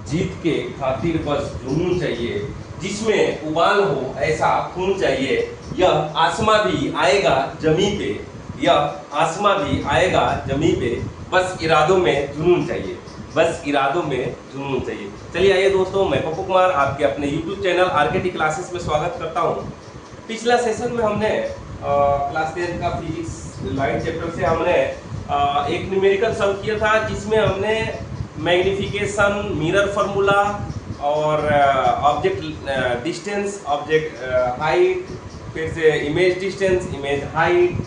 जीत के खातिर बस जुनून चाहिए, जिसमें उबाल हो ऐसा खून चाहिए। यह आसमां भी आएगा जमी पे, यह आसमां भी आएगा जमी पे, बस इरादों में जुनून चाहिए, बस इरादों में जुनून चाहिए। चलिए आइए दोस्तों, मैं पप्पू कुमार आपके अपने यूट्यूब चैनल आरकेटी क्लासेस में स्वागत करता हूँ। पिछला सेशन में हमने क्लास 10 का फिजिक्स लाइट चैप्टर से हमने एक न्यूमेरिकल सॉल्व किया था, जिसमें हमने मैग्निफिकेशन, मिरर फार्मूला और ऑब्जेक्ट डिस्टेंस, ऑब्जेक्ट हाइट, फिर से image distance, image height,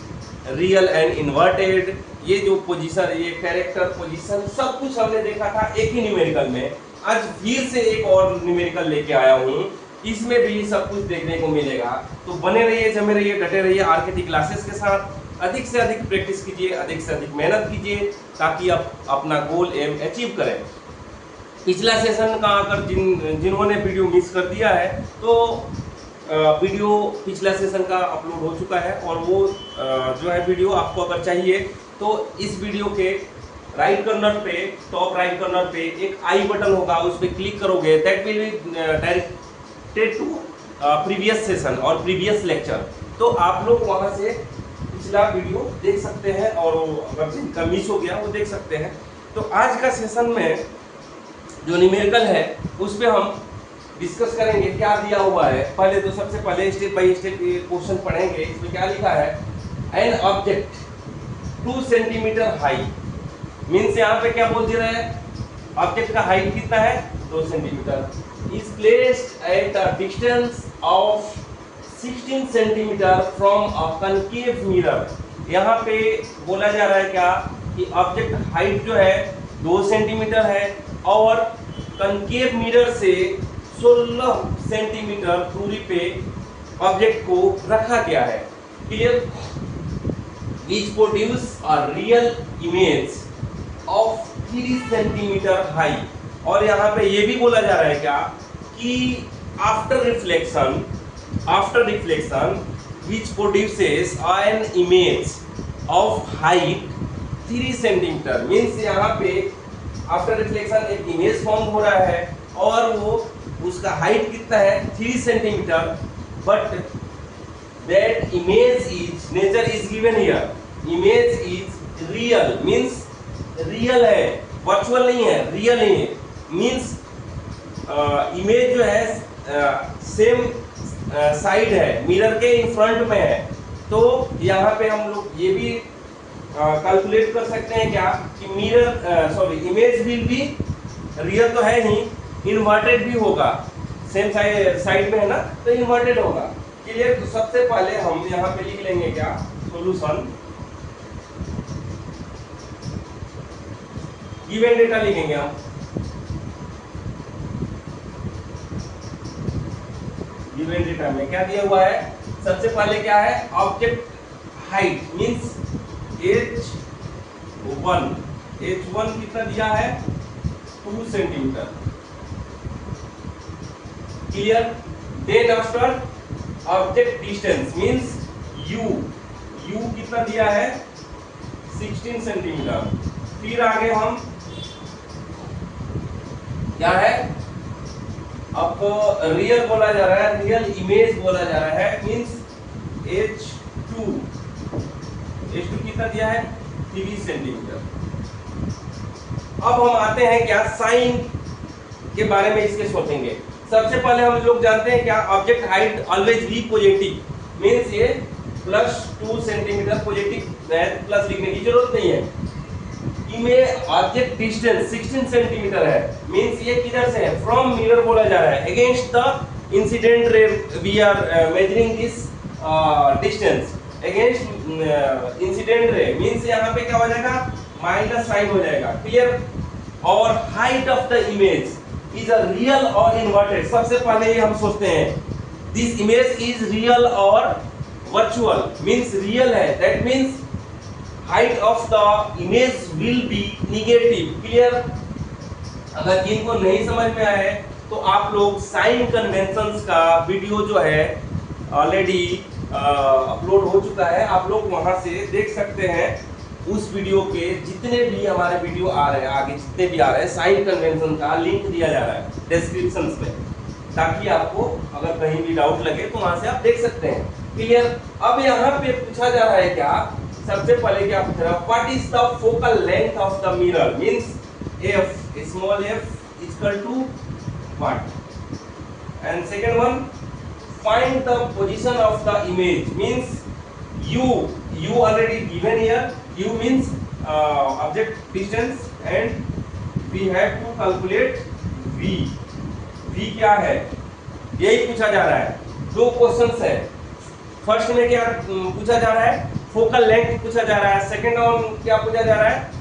real and inverted, ये जो पोजीशन, ये कैरेक्टर पोजीशन, सब कुछ हमने देखा था एक ही न्यूमेरिकल में। आज फिर से एक और न्यूमेरिकल लेके आया हूँ, इसमें भी सब कुछ देखने को मिलेगा। तो बने रहिए, जमे रहिए, डटे रहिए आरकेटी क्लासेस के साथ। अधिक से अधिक प्रैक्टिस कीजिए, अधिक से अधिक मेहनत कीजिए, ताकि आप अपना गोल एम अचीव करें। पिछला सेशन का अगर जिन्होंने वीडियो मिस कर दिया है, तो वीडियो पिछला सेशन का अपलोड हो चुका है, और वो जो है वीडियो आपको अगर चाहिए तो इस वीडियो के राइट कॉर्नर पे, टॉप राइट कॉर्नर पे एक आई बटन होगा, उस पर क्लिक करोगे, that will be directed to previous session और प्रीवियस लेक्चर। तो आप लोग वहां से पिछला वीडियो देख सकते हैं, और अगर जिनका मिस हो गया वो देख सकते हैं। तो आज का सेशन में जो न्यूमेरिकल है उस पर हम डिस्कस करेंगे क्या दिया हुआ है। पहले तो सबसे पहले स्टेप बाय स्टेप क्वेश्चन पढ़ेंगे। इसमें क्या लिखा है, an object 2 centimetre high, means यहाँ पे क्या बोल दे रहा है, ऑब्जेक्ट का हाइट कितना है, 2 centimetre, is placed at a distance of 16 centimetre from a concave mirror. यहाँ पे बोला जा रहा है क्या कि ऑब्जेक्ट हाइट जो है 2 सेंटीमीटर है, और कनकेव मिरर से 16 सेंटीमीटर दूरी पे ऑब्जेक्ट को रखा गया है। Clear? Which produce a real image of 3 centimetre high. और यहाँ पे ये भी बोला जा रहा है क्या कि after reflection which produces an image of height 3 centimetre, means यहाँ पे आफ्टर रिफ्लेक्शन एक इमेज फॉर्म हो रहा है, और वो उसका हाइट कितना है, 3 centimetre, but that image is, nature is given here, image is real, means real है, वर्चुअल नहीं है, रियल नहीं है। मीन्स इमेज जो है सेम साइड है, मिरर के इन फ्रंट में है। तो यहाँ पे हम लोग ये भी कैलकुलेट कर सकते हैं क्या कि इमेज विल बी रियल तो है ही, इन्वर्टेड भी होगा, सेम साइड में है ना, तो इन्वर्टेड होगा। क्लियर? तो सबसे पहले हम यहाँ पे लिख लेंगे क्या, सॉल्यूशन, गिवन डेटा लिखेंगे हम। गिवन डेटा में क्या दिया हुआ है, सबसे पहले क्या है, ऑब्जेक्ट हाइट मींस h1 कितना दिया है, 2 centimetre. Clear? Then after object distance means u कितना दिया है, 16 सेंटीमीटर। फिर आगे हम क्या है, आपको रियल बोला जा रहा है, रियल इमेज बोला जा रहा है, मींस h2 कितना दिया है, 3 सेंटीमीटर। अब हम आते हैं क्या, साइन के बारे में इसके सोचेंगे। सबसे पहले हम लोग जानते हैं क्या, object height always be positive, means ये +2 सेंटीमीटर पॉजिटिव, प्लस लिखने की जरूरत नहीं है। इमेज ऑब्जेक्ट डिस्टेंस 16 सेंटीमीटर है, मींस ये किधर से है, फ्रॉम मिरर बोला जा रहा है, against the incident ray we are measuring this distance, against incident ray, means यहाँ पे क्या हो जाएगा, माइनस साइन हो जाएगा। क्लियर? और height of the image is a real और इन्वर्टेड। सबसे पहले ये हम सोचते हैं, दिस इमेज इज रियल और वर्चुअल, मींस रियल है, that means height of the image will be negative. Clear? अगर जिनको नहीं समझ में आए तो आप लोग साइन कन्वेंशंस का वीडियो जो है ऑलरेडी अपलोड हो चुका है, आप लोग वहां से देख सकते हैं। उस वीडियो के जितने भी हमारे वीडियो आ रहे हैं, आगे जितने भी आ रहे हैं, साइन कन्वेंशन का लिंक दिया जा रहा है डिस्क्रिप्शन में, ताकि आपको अगर कहीं भी डाउट लगे तो वहां से आप देख सकते हैं। क्लियर। अब यहाँ पे पूछा जा रहा है क्या, सबसे पहले क्या पूछ रहा है, what is the focal length of the mirror, means F, small F equal to what, and second one, find the position of the image, means you already given here, u means object distance and we have to calculate v क्या है, यही पूछा जा रहा है। दो questions है, first में क्या पूछा जा रहा है, फोकल लेंथ पूछा जा रहा है, सेकंड में क्या पूछा जा रहा है,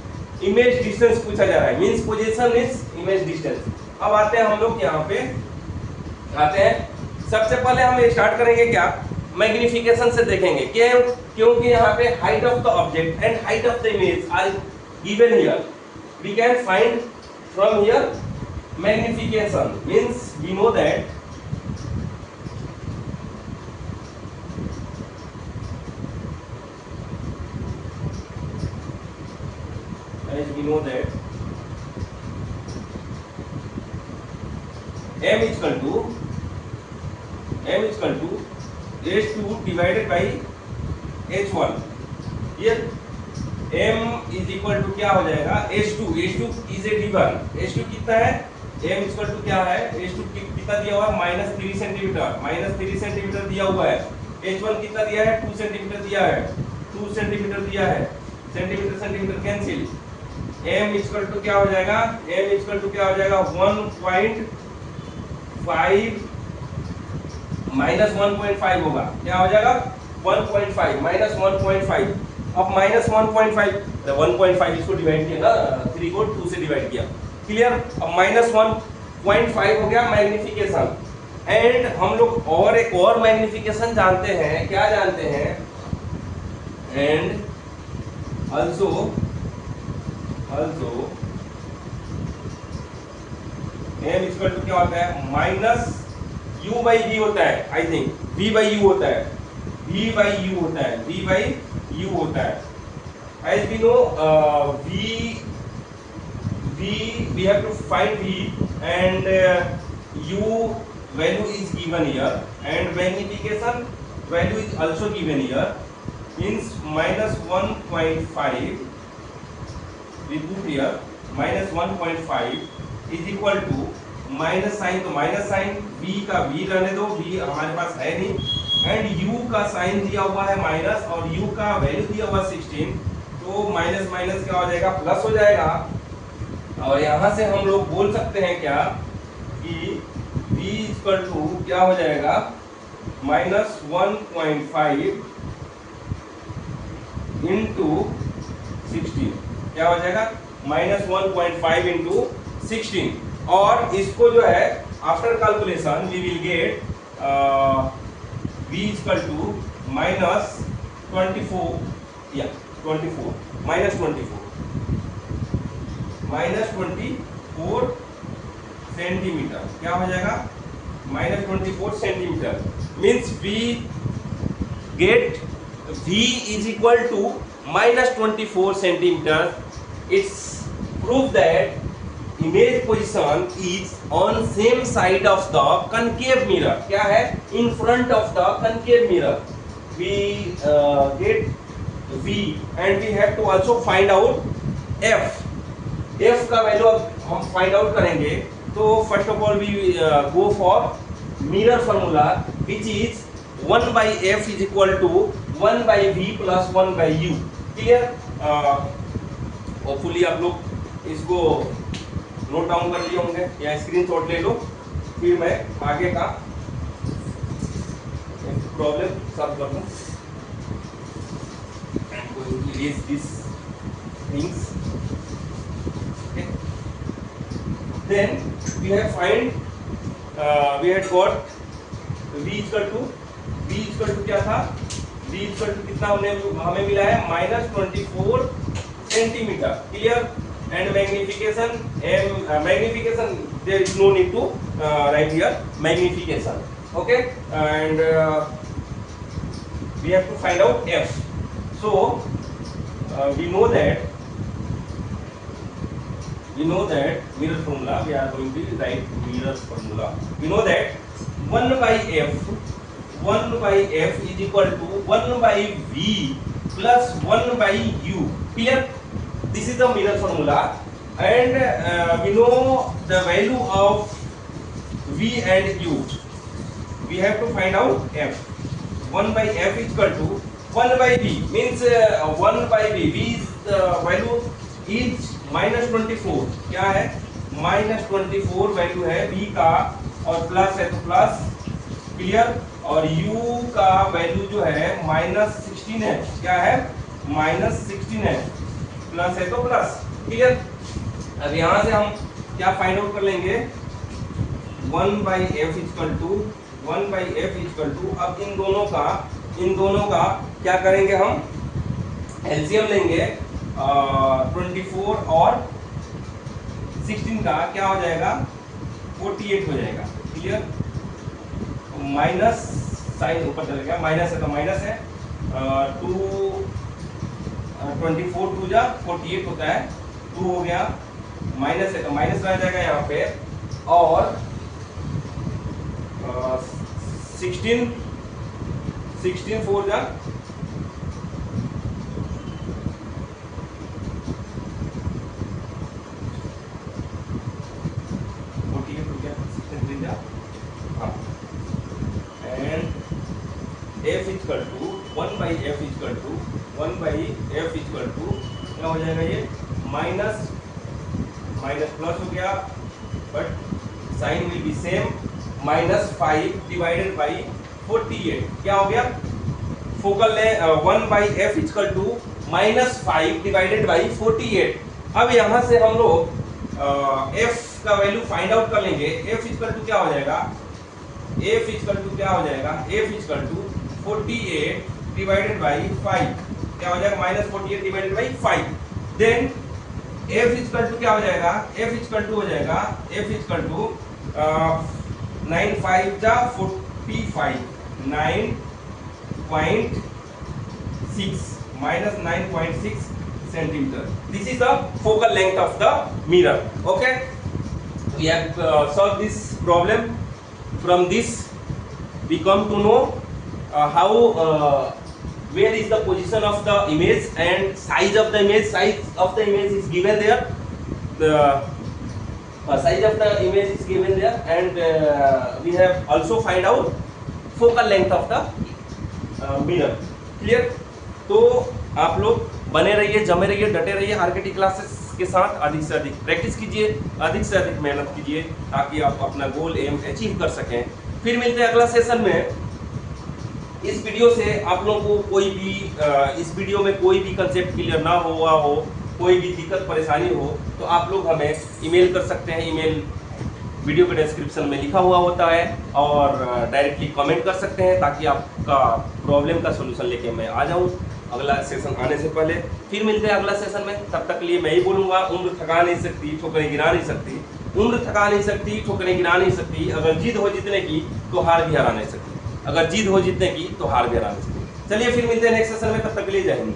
इमेज डिस्टेंस पूछा जा रहा है, means position is image distance. अब आते हैं हम लोग यहाँ पे आते हैं, सबसे पहले हम स्टार्ट करेंगे क्या, मैग्निफिकेशन से देखेंगे, क्योंकि यहाँ पे height of the object and height of the image are given here, we can find from here magnification, means we know that m is equal to h2 divided by h1, ये m is equal to क्या हो जाएगा, h2 is a given, h2 कितना है, m is equal to क्या है, h2 कितना दिया हुआ है, -3 सेंटीमीटर दिया हुआ है, h1 कितना दिया है, 2 सेंटीमीटर दिया है, 2 सेंटीमीटर दिया है, centimetre cancel, m is equal to क्या हो जाएगा, m is equal to क्या हो जाएगा, 1.5 माइनस 1.5 होगा, क्या हो जाएगा 1.5 माइनस 1.5, अब माइनस 1.5 इसको डिवाइड किया ना, 3 को 2 से डिवाइड किया, क्लियर। अब माइनस 1.5 हो गया मैग्निफिकेशन, एंड हम लोग और एक और मैग्निफिकेशन जानते हैं, क्या जानते हैं, and also m equal to क्या होता है, माइनस u बाई v होता है, I think v by u होता है, v बाई u होता है, as we know we have to find v and u value is given here and magnification value is also given here, means minus 1.5, we put here minus 1.5 is equal to minus sign, तो minus sign v का v रहने दो, v हमारे पास है नहीं, and u का sign दिया हुआ है माइनस और u का वैल्यू दिया हुआ 16, तो माइनस माइनस क्या हो जाएगा, प्लस हो जाएगा, और यहाँ से हम लोग बोल सकते हैं क्या कि v इक्वल टू क्या हो जाएगा, माइनस 1.5 इंटू 16, क्या हो जाएगा, माइनस 1.5 इंटू 16, और इसको जो है after calculation we will get v equal to minus 24 centimetre, क्या हो जाएगा, minus 24 centimetre, means we get v is equal to minus 24 centimetre, it's prove that image position is on same side of the concave mirror, क्या है, in front of the concave mirror, we get v and we have to also find out f का value अब हम find out करेंगे, तो first of all we go for mirror formula which is 1 by f is equal to 1 by v plus 1 by u, clear. Hopefully आप लोग इसको note down कर लिए होंगे या स्क्रीनशॉट ले लो, फिर मैं आगे का प्रॉब्लम सॉल्व कर दूं। erase these things. Okay. Then we have we had got v equal to क्या था, v equal to कितना हमें मिला है -24 centimetre, clear. and magnification magnification there is no need to write here magnification, okay, and we have to find out f. So we know that mirror formula, we are going to write mirror formula. We know that 1 by f is equal to 1 by v plus 1 by u. Clear? This is the mirror formula, and we know the value of v and u. We have to find out f. 1 by f is equal to 1 by v, means 1 by v. v is the value is -24. क्या है? -24 value है v का, और plus है तो plus, clear. और u का value जो है -16 है। क्या है? -16 है, प्लस है तो प्लस, क्लियर। अब यहाँ से हम क्या फाइंड आउट कर लेंगे? 1 by f इक्वल टू अब इन दोनों का क्या करेंगे? हम एलसीएम लेंगे। 24 और 16 का क्या हो जाएगा? 48 हो जाएगा, क्लियर। माइनस साइन ऊपर चलेगा, माइनस है तो माइनस है। 24 2 जा 48 होता है, 2 हो गया, माइनस है तो माइनस रह जाएगा यहाँ पे। और 16 4 जा 48 हो गया, 16 जा। And f equal to 1 by f equal to क्या हो जाएगा? ये माइनस प्लस हो गया, but sign will be same. -5 divided by 48 क्या हो गया? फोकल ले 1 by f equal to -5 divided by 48। अब यहाँ से हम लोग f का वैल्यू फाइंड आउट कर लेंगे। f इक्वल टू क्या हो जाएगा? f इक्वल टू क्या हो जाएगा? f equal to 48 divided by 5 क्या हो जाएगा? -48 divided by 5। Then f equal to क्या हो जाएगा? f इक्वल टू हो जाएगा f इक्वल टू 9 5 जा 45, 9.6 -9.6 centimeter. This is the focal length of the mirror. Okay, we have solved this problem. From this we come to know how where is the position of the image and size of the image. Size of the image is given there. The size of the image is given there, and we have also find out focal length of the mirror. Clear? तो आप लोग बने रहिए, जमे रहिए, डटे रहिए RKT classes के साथ। अधिक से अधिक प्रैक्टिस कीजिए, अधिक से अधिक मेहनत कीजिए, ताकि आप अपना गोल एम अचीव कर सकें। फिर मिलते हैं अगला सेशन में। इस वीडियो से आप लोगों को कोई भी इस वीडियो में कोई भी कंसेप्ट क्लियर ना हुआ हो, कोई भी दिक्कत परेशानी हो, तो आप लोग हमें ईमेल कर सकते हैं। ईमेल वीडियो के डिस्क्रिप्शन में लिखा हुआ होता है, और डायरेक्टली कमेंट कर सकते हैं, ताकि आपका प्रॉब्लम का सोल्यूशन लेके मैं आ जाऊं अगला सेशन आने से पहले। फिर मिलते हैं अगला सेशन में। तब तक के लिए मैं ही बोलूँगा, उम्र थका नहीं सकती, ठोकरें गिरा नहीं सकती। उम्र थका नहीं सकती, ठोकरें गिरा नहीं सकती। अगर जिद हो जीतने की तो हार भी हरा नहीं सकती। अगर जिद हो जीतने की तो हार भी हरा नहीं सकती। चलिए फिर मिलते हैं नेक्स्ट सेशन में, तब तक के लिए जय हिंद।